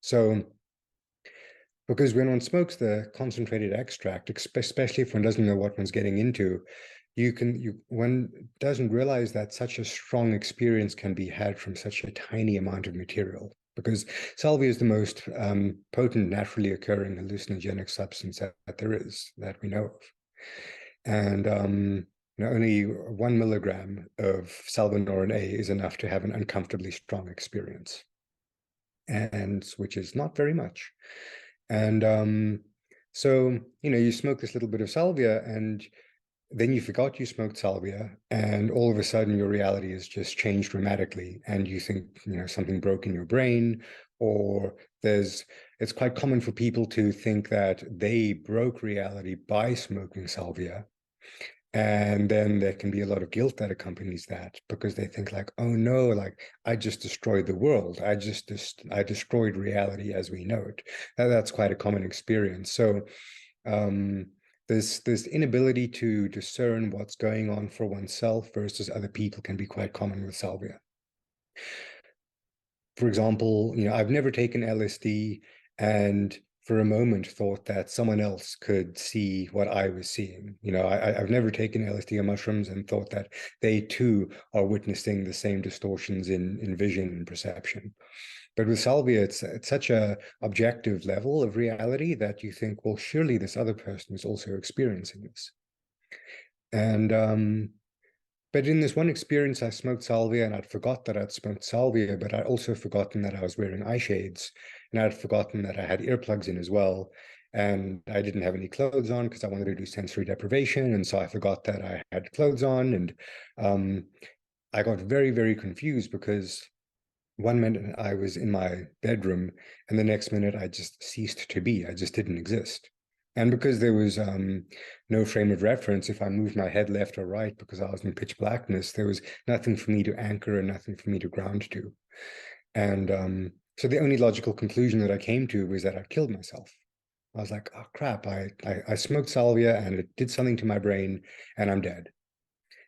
So, because when one smokes the concentrated extract, especially if one doesn't know what one's getting into, one doesn't realize that such a strong experience can be had from such a tiny amount of material. Because salvia is the most potent, naturally occurring hallucinogenic substance that there is, that we know of. And only 1 milligram of salvinorin A is enough to have an uncomfortably strong experience, and which is not very much. And so, you smoke this little bit of salvia, and then you forgot you smoked salvia, and all of a sudden your reality has just changed dramatically, and you think, something broke in your brain, or it's quite common for people to think that they broke reality by smoking salvia. And then there can be a lot of guilt that accompanies that, because they think like, oh no, like I just destroyed the world. I destroyed reality as we know it. That's quite a common experience. So this inability to discern what's going on for oneself versus other people can be quite common with salvia. For example, I've never taken LSD, and for a moment thought that someone else could see what I was seeing. I've never taken LSD or mushrooms and thought that they too are witnessing the same distortions in vision and perception. But with salvia, it's such a objective level of reality that you think, well, surely this other person is also experiencing this. And but in this one experience, I smoked salvia, and I'd forgot that I'd smoked salvia, but I'd also forgotten that I was wearing eye shades, and I'd forgotten that I had earplugs in as well. And I didn't have any clothes on because I wanted to do sensory deprivation. And so I forgot that I had clothes on. And I got very, very confused, because one minute I was in my bedroom, and the next minute I just ceased to be. I just didn't exist. And because there was no frame of reference, if I moved my head left or right because I was in pitch blackness, there was nothing for me to anchor and nothing for me to ground to. And so the only logical conclusion that I came to was that I'd killed myself. I was like, oh crap, I smoked salvia and it did something to my brain, and I'm dead.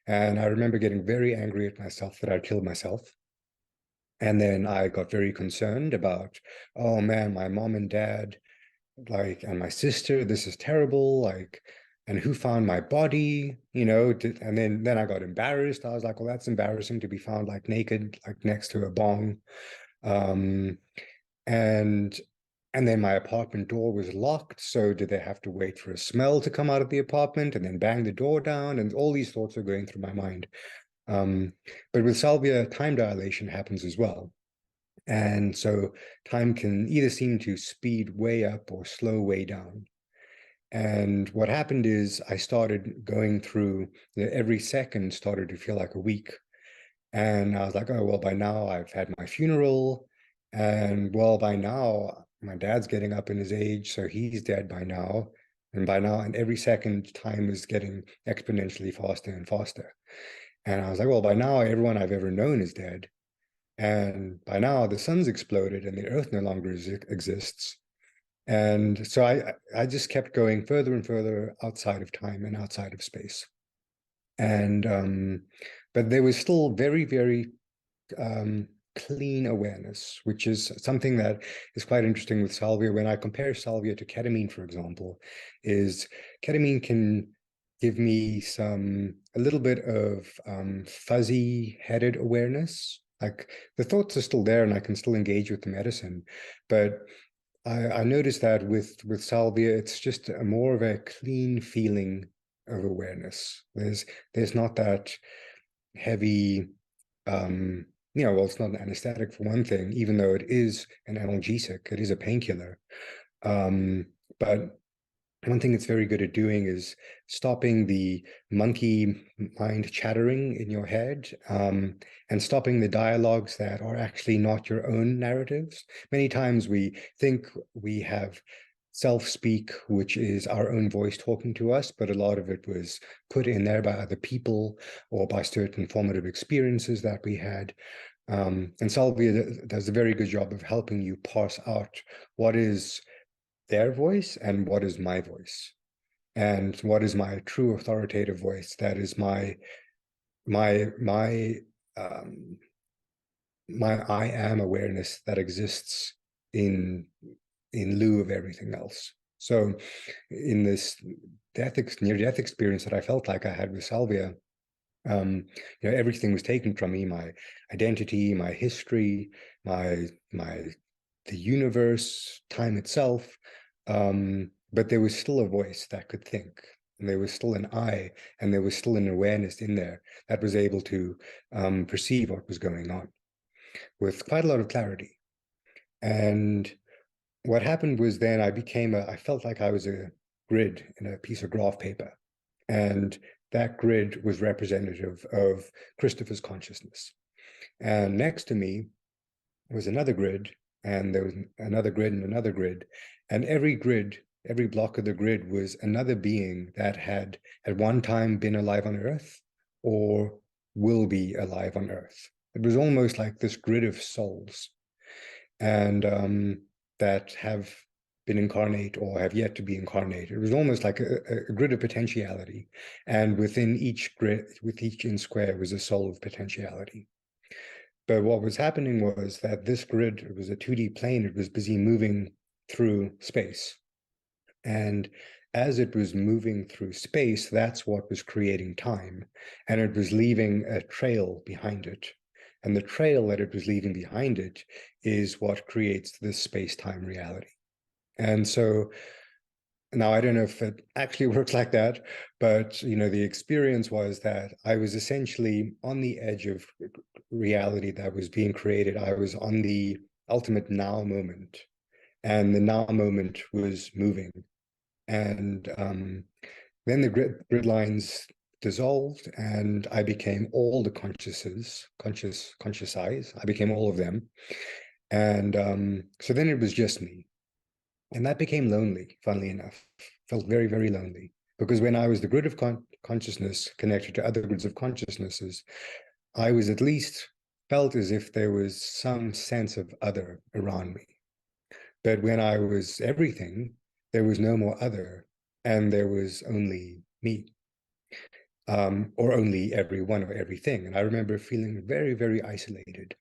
And I remember getting very angry at myself that I'd killed myself. And then I got very concerned about, oh man, my mom and dad, and my sister, this is terrible, and who found my body, and then I got embarrassed. I was like, well, that's embarrassing to be found like naked, like next to a bong. Um, and then my apartment door was locked. So did they have to wait for a smell to come out of the apartment and then bang the door down? And all these thoughts are going through my mind. But with salvia, time dilation happens as well. And so time can either seem to speed way up or slow way down. And what happened is I started going through, every second started to feel like a week. And I was like, oh, well, by now I've had my funeral. And well, by now my dad's getting up in his age, so he's dead by now. And by now, and every second, time is getting exponentially faster and faster. And I was like, well, by now everyone I've ever known is dead. And by now the sun's exploded and the earth no longer exists. And so I just kept going further and further outside of time and outside of space. And but there was still very, very clean awareness, which is something that is quite interesting with salvia. When I compare salvia to ketamine, for example, is ketamine can give me a little bit of fuzzy-headed awareness. Like the thoughts are still there and I can still engage with the medicine. But I noticed that with salvia, it's just more of a clean feeling of awareness. There's not that heavy, well, it's not an anesthetic for one thing, even though it is an analgesic, it is a painkiller. But one thing it's very good at doing is stopping the monkey mind chattering in your head, and stopping the dialogues that are actually not your own narratives. Many times we think we have self-speak, which is our own voice talking to us, but a lot of it was put in there by other people or by certain formative experiences that we had. And Salvia does a very good job of helping you parse out what is their voice and what is my voice, and what is my true authoritative voice. That is my I am awareness that exists in lieu of everything else. So in this near-death experience that I felt like I had with Salvia, everything was taken from me: my identity, my history, my the universe, time itself. But there was still a voice that could think, and there was still an I, and there was still an awareness in there that was able to perceive what was going on with quite a lot of clarity. And what happened was then I felt like I was a grid in a piece of graph paper. And that grid was representative of Christopher's consciousness. And next to me was another grid, and there was another grid and another grid. And every block of the grid was another being that had at one time been alive on Earth or will be alive on Earth. It was almost like this grid of souls, and that have been incarnate or have yet to be incarnate. It was almost like a grid of potentiality, and within each grid, with each in square, was a soul of potentiality. But what was happening was that this grid, it was a 2D plane, it was busy moving through space. And as it was moving through space, that's what was creating time. And it was leaving a trail behind it. And the trail that it was leaving behind it is what creates this space-time reality. And so now I don't know if it actually works like that, but the experience was that I was essentially on the edge of reality that was being created. I was on the ultimate now moment, and the now moment was moving. And then the grid lines dissolved, and I became all the conscious eyes. I became all of them. And so then it was just me. And that became lonely, funnily enough. Felt very, very lonely. Because when I was the grid of consciousness connected to other grids of consciousnesses, I was at least felt as if there was some sense of other around me. But when I was everything, there was no more other, and there was only me, or only everyone or everything. And I remember feeling very, very isolated.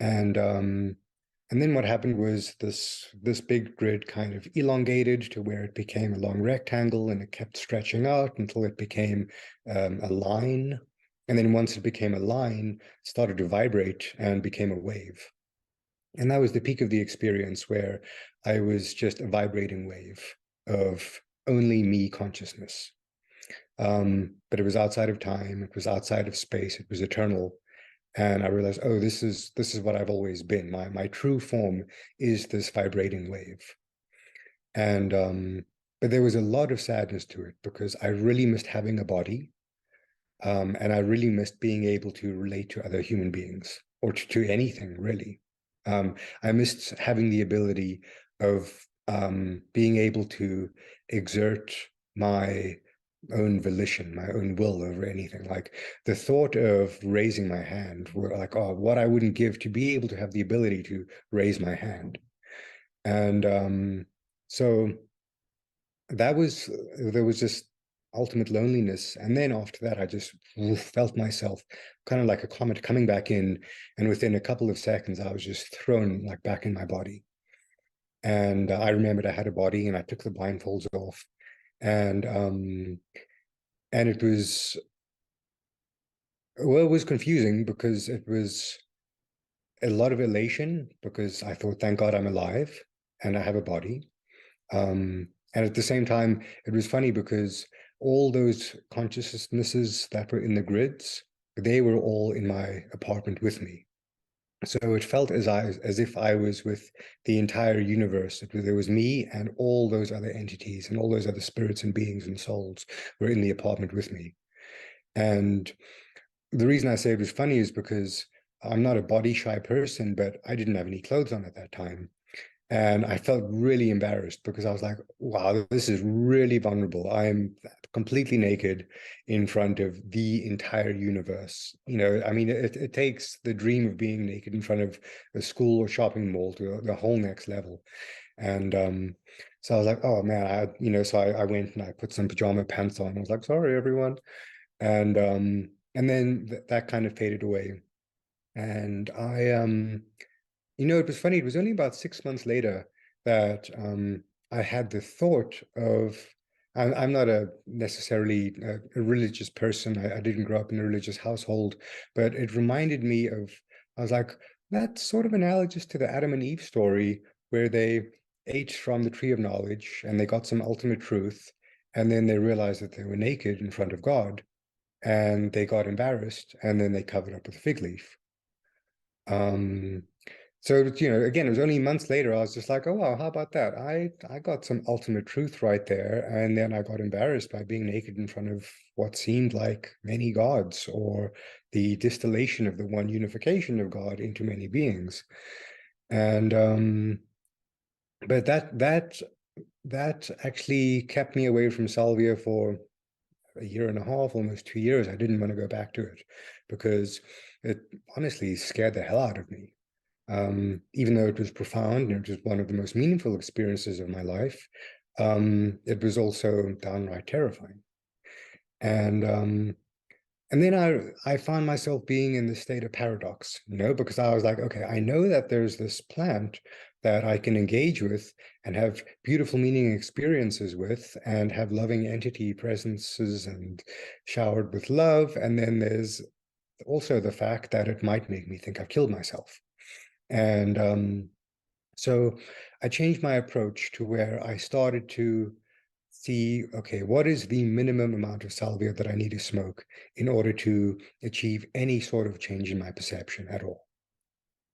And then what happened was this big grid kind of elongated to where it became a long rectangle, and it kept stretching out until it became a line. And then once it became a line, it started to vibrate and became a wave. And that was the peak of the experience, where I was just a vibrating wave of only me consciousness. But it was outside of time, it was outside of space, it was eternal. And I realized, oh, this is what I've always been. My true form is this vibrating wave. And but there was a lot of sadness to it, because I really missed having a body. And I really missed being able to relate to other human beings, or to anything, really. I missed having the ability of being able to exert my own volition, my own will over anything. Like the thought of raising my hand, were like, oh, what I wouldn't give to be able to have the ability to raise my hand. And so there was just ultimate loneliness. And then after that, I just felt myself kind of like a comet coming back in, and within a couple of seconds I was just thrown like back in my body. And I remembered I had a body, and I took the blindfolds off. And it was, well, it was confusing, because it was a lot of elation, because I thought, thank God I'm alive and I have a body. And at the same time, it was funny, because all those consciousnesses that were in the grids, they were all in my apartment with me. So it felt as if I was with the entire universe. There was me and all those other entities and all those other spirits and beings and souls were in the apartment with me. And the reason I say it was funny is because I'm not a body shy person, but I didn't have any clothes on at that time. And I felt really embarrassed, because I was like, wow, this is really vulnerable. I'm completely naked in front of the entire universe. I mean, it takes the dream of being naked in front of a school or shopping mall to the whole next level. And so I was like, oh man, so I went and I put some pajama pants on. I was like, sorry, everyone. And then that kind of faded away. And It was funny. It was only about 6 months later that I had the thought of. I'm not necessarily a religious person. I didn't grow up in a religious household, but it reminded me of. I was like, that's sort of analogous to the Adam and Eve story, where they ate from the tree of knowledge and they got some ultimate truth, and then they realized that they were naked in front of God, and they got embarrassed, and then they covered up with a fig leaf. Um, so, again, it was only months later, I was just like, oh, wow, how about that? I got some ultimate truth right there. And then I got embarrassed by being naked in front of what seemed like many gods, or the distillation of the one unification of God into many beings. And but that actually kept me away from Salvia for a year and a half, almost 2 years. I didn't want to go back to it because it honestly scared the hell out of me. Even though it was profound and it was one of the most meaningful experiences of my life, it was also downright terrifying. And and then I found myself being in this state of paradox, because I was like, okay, I know that there's this plant that I can engage with and have beautiful meaning experiences with and have loving entity presences and showered with love. And then there's also the fact that it might make me think I've killed myself. And so I changed my approach to where I started to see, okay, what is the minimum amount of salvia that I need to smoke in order to achieve any sort of change in my perception at all?